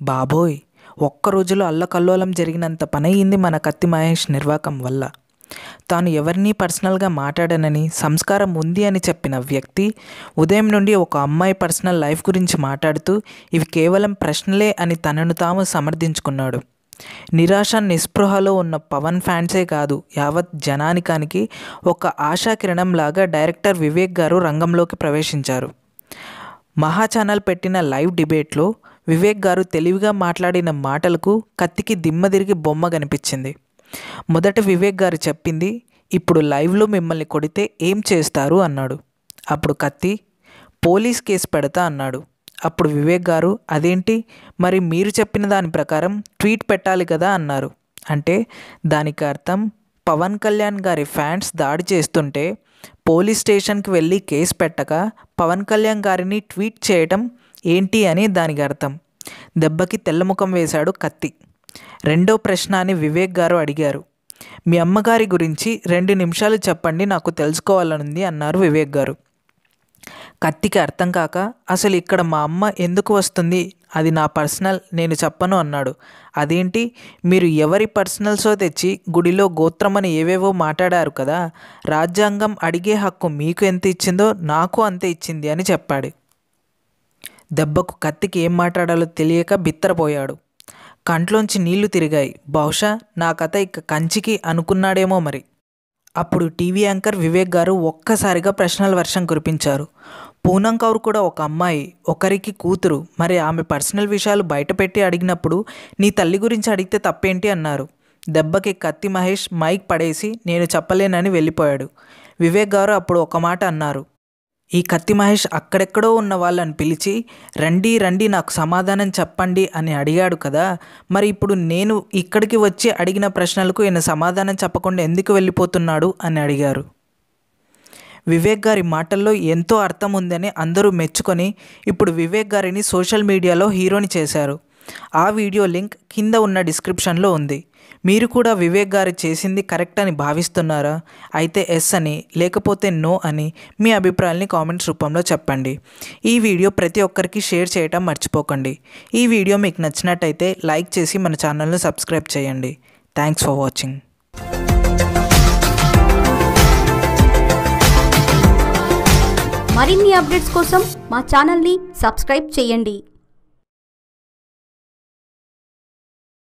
బాబోయ్! ఒక్క రోజులో అల్లకల్లోలం జరిగినంత పనయింది మన కత్తి మహేష్ నిర్వాకం వల్ల. తాను ఎవరినీ పర్సనల్గా మాట్లాడనని, సంస్కారం ఉంది అని చెప్పిన వ్యక్తి ఉదయం నుండి ఒక అమ్మాయి పర్సనల్ లైఫ్ గురించి మాట్లాడుతూ ఇవి కేవలం ప్రశ్నలే అని తనను తాము సమర్థించుకున్నాడు. నిరాశ నిస్పృహలో ఉన్న పవన్ ఫ్యాన్సే కాదు, యావత్ జనానికానికి ఒక ఆశాకిరణంలాగా డైరెక్టర్ వివేక్ గారు రంగంలోకి ప్రవేశించారు. మహా ఛానల్ పెట్టిన లైవ్ డిబేట్లో వివేక్ గారు తెలివిగా మాట్లాడిన మాటలకు కత్తికి దిమ్మ తిరిగి బొమ్మ కనిపించింది. మొదట వివేక్ గారు చెప్పింది, ఇప్పుడు లైవ్లో మిమ్మల్ని కొడితే ఏం చేస్తారు అన్నాడు. అప్పుడు కత్తి, పోలీస్ కేసు పెడతా అన్నాడు. అప్పుడు వివేక్ గారు, అదేంటి, మరి మీరు చెప్పిన దాని ప్రకారం ట్వీట్ పెట్టాలి కదా అన్నారు. అంటే దానికి అర్థం పవన్ కళ్యాణ్ గారి ఫ్యాన్స్ దాడి చేస్తుంటే పోలీస్ స్టేషన్కి వెళ్ళి కేసు పెట్టక పవన్ కళ్యాణ్ గారిని ట్వీట్ చేయటం ఏంటి అని దానికి అర్థం. దెబ్బకి తెల్లముఖం వేశాడు కత్తి. రెండో ప్రశ్న అని వివేక్ గారు అడిగారు. మీ అమ్మగారి గురించి 2 నిమిషాలు చెప్పండి, నాకు తెలుసుకోవాలనుంది అన్నారు వివేక్ గారు. కత్తికి అర్థం కాక, అసలు ఇక్కడ మా అమ్మ ఎందుకు వస్తుంది, అది నా పర్సనల్, నేను చెప్పను అన్నాడు. అదేంటి, మీరు ఎవరి పర్సనల్సో తెచ్చి గుడిలో గోత్రమని ఏవేవో మాట్లాడారు కదా, రాజ్యాంగం అడిగే హక్కు మీకు ఎంత ఇచ్చిందో నాకు అంతే ఇచ్చింది అని చెప్పాడు. దెబ్బకు కత్తికి ఏం మాట్లాడాలో తెలియక బిత్తరపోయాడు. కంట్లోంచి నీళ్లు తిరిగాయి. బహుశా నా కథ ఇక కంచికి అనుకున్నాడేమో మరి. అప్పుడు టీవీ యాంకర్ వివేక్ గారు ఒక్కసారిగా ప్రశ్నల వర్షం కురిపించారు. పూనం కౌర్ కూడా ఒక అమ్మాయి, ఒకరికి కూతురు, మరి ఆమె పర్సనల్ విషయాలు బయటపెట్టి అడిగినప్పుడు నీ తల్లి గురించి అడిగితే తప్పేంటి అన్నారు. దెబ్బకి కత్తి మహేష్ మైక్ పడేసి నేను చెప్పలేనని వెళ్ళిపోయాడు. వివేక్ గారు అప్పుడు ఒక మాట అన్నారు. ఈ కత్తి మహేష్ అక్కడెక్కడో ఉన్న వాళ్ళని పిలిచి రండి రండి నాకు సమాధానం చెప్పండి అని అడిగాడు కదా, మరి ఇప్పుడు నేను ఇక్కడికి వచ్చి అడిగిన ప్రశ్నలకు ఈయన సమాధానం చెప్పకుండా ఎందుకు వెళ్ళిపోతున్నాడు అని అడిగారు. వివేక్ గారి మాటల్లో ఎంతో అర్థం ఉందని అందరూ మెచ్చుకొని ఇప్పుడు వివేక్ గారిని సోషల్ మీడియాలో హీరోని చేశారు. ఆ వీడియో లింక్ కింద ఉన్న డిస్క్రిప్షన్లో ఉంది. మీరు కూడా వివేక్ గారు చేసింది కరెక్ట్ అని భావిస్తున్నారా? అయితే ఎస్ అని, లేకపోతే నో అని మీ అభిప్రాయాల్ని కామెంట్స్ రూపంలో చెప్పండి. ఈ వీడియో ప్రతి ఒక్కరికి షేర్ చేయటం మర్చిపోకండి. ఈ వీడియో మీకు నచ్చినట్టయితే లైక్ చేసి మన ఛానల్ను సబ్స్క్రైబ్ చేయండి. Thanks for watching. మరిన్ని అప్డేట్స్ కోసం మా ఛానల్ని సబ్స్క్రైబ్ చేయండి.